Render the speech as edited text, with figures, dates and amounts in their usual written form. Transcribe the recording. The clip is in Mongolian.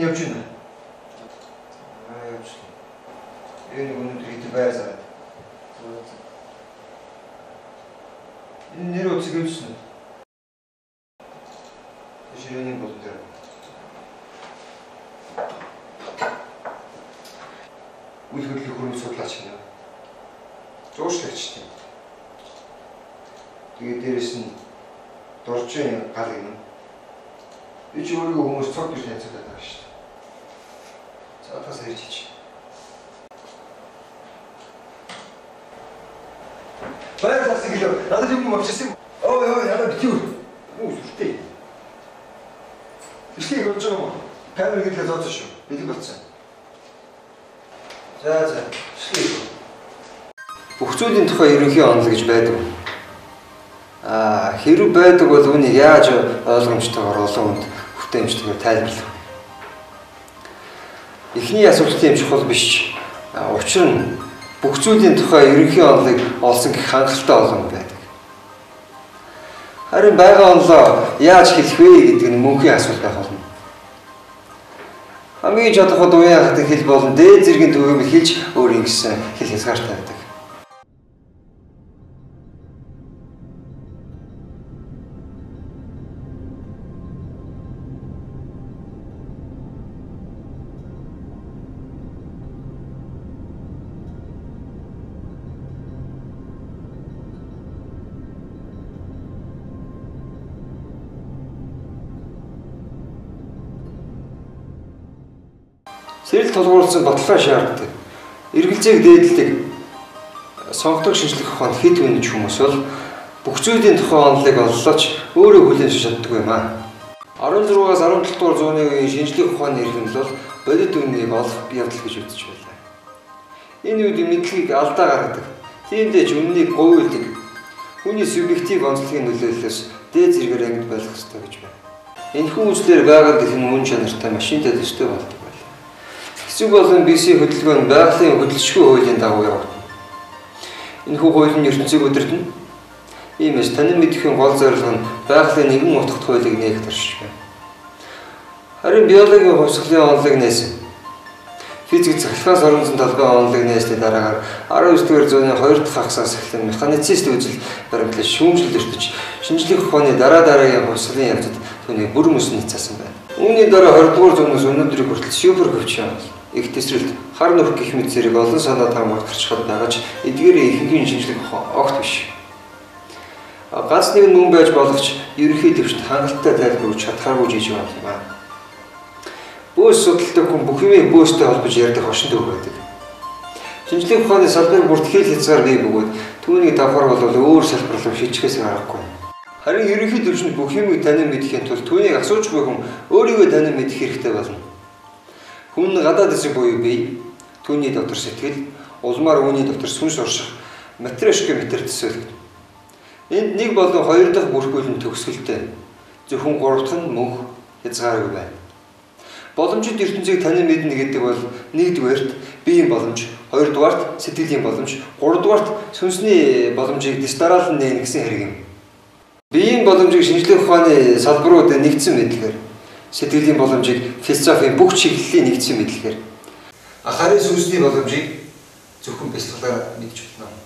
явж байна. Явж. Энэ өнөөдөр хэд байр заа. Энэ нэр утсыг хэлсэн. Ширээний болон дээр. Үйл хөдлөх хөрөнгө судлаач байна. Зууршлагч тийм. Тэгээд дээрэс нь доржийн гал юм. Би ч өөрийгөө хүмүүс цог гэж найзаад байгаа шүү дээ. За тас ирж чи. Баяр тасаг гэлөө. Надад юм авчихсан. Ой яа битүү. Үстэй. Ишээ болж байгаа юм. Камер гэрлээ зооцсон шүү. Бэлэг болцсон. За. Ишээ. Бүх зүйлийн тухай ерөнхий онол гэж байдаг. Хэрэг байдаг бол үүнийг яаж ойлгомжтойгоор олон хүнд бүтээмжтэйгээр тайлбарлах. Эхний асуулт юм чухал биш. Учир нь бүх зүйлийн тухай ерөнхий онолыг олсон гэх хангалттай олон байдаг. Харин байгаа онолоо яаж хэлэх вэ гэдэг нь мөнхийн асуулт байх болно. Хамгийн чадхад уян хатан хэл болон дээд зэргийн төвөөр хэлж өөр ингэсэн хэл хязгаартай байдаг. Сэрэл тулгуурласан баталгаа шаарддаг. Эргэлзээг дээдэлдэг. Сонгодог шинжлэх ухаанд хэд үнэж хүмүүс бол бүх зүйлийн тухай онолыг оллооч өөрөө хүлээн чаддаг юм аа. 16-аас 17 дугаар зууны үеийн шинжлэх ухааны эрхэмл бол бодит үннийг олох явдал гэж үзэж байлаа. Энэ үед мэдлэгийг алдаа гаргадаг. Тиймдээ ч үннийг говьлдог. Хүний субъектив онцлогийн нөлөөллөөс дээд зэргээр ангид байх ёстой гэж байна. Энэхүү үслээр гаагаар гэх юм үн чанартай машинтай төстэй болдог. Хэсэг болон BC хөдөлгөөн нь байгалийн хөдөлшгүй хуулийн дагуу явагдана. Энэхүү хууль нь ертөнцийг удирдна. Иймээс танин мэдхийн гол зорилго нь байгалийн нэгэн утгад хуулийг нээх төршиж байна. Харин биологийн хувьсгалын онолыг нээсэн. Физик цахилгаан соронзон талбай онолыг нээсний дараагаар 19-р зууны 2 дахь хагасаас эхлэн механицист үзэл баримтлал шүүмжлэл өртөж шинжлэх ухааны дараагийн хувьсгалын явцад түүний бүр мөс нийцсэн байна. Үүний дараа 20-р зуунаас өнөөдрийг хүртэл супер хөвчөн их тесрэлт хар нөх гэх мэт зэрэг олон санаа таамагт гарчхад байгаач эдгээрийн ихэнх шинжлэх ухаан огт биш. Ганц нэг мөн байж болохч ерөнхий төвчд хангалттай тайлбар өгч чадхааргүй жиж байна юм аа. Бөөс судалдаг хүн бүх юмыг бөөстэй холбож ярьдаг хошин төв байдаг. Шинжлэх ухааны салбар бүрт хэл хязгаар бий бөгөөд түүнийг давхар бол өөр салбарлал шийдэхээс аргагүй. Харин ерөнхий төвчд бүх юмыг танин мэдхийн тулд түүнийг асууж буй хүн өөрийгөө танин мэдэх хэрэгтэй болно. Хүн гадаад хэсэг буюу бие, түүний дотор сэтгэл, улмаар үүний дотор сүнс орших матрешкометр төсөөлөгдөн. Энд 1 болон 2 дахь бүрхүүл нь төгсгөлтэй. Зөвхөн 3 дахь нь мөнх хязгааргүй байна. Боломжит ертөнцийг танин мэднэ гэдэг бол 1-дүгээрт биеийн боломж, 2-дүгээрт сэтгэлийн боломж, 3-дүгээрт сүнсний боломжийг дистарал нээх гэсэн хэрэг юм. Биеийн боломжийг шинжлэх ухааны салбарууд нэгдсэн мэдлэгээр сэтгэлийн боломжийг философийн бүх чиглэлийн нэгдсэн мэдлэгээр харин сүнсний боломжийг зөвхөн бяцлагаар мэдж болно.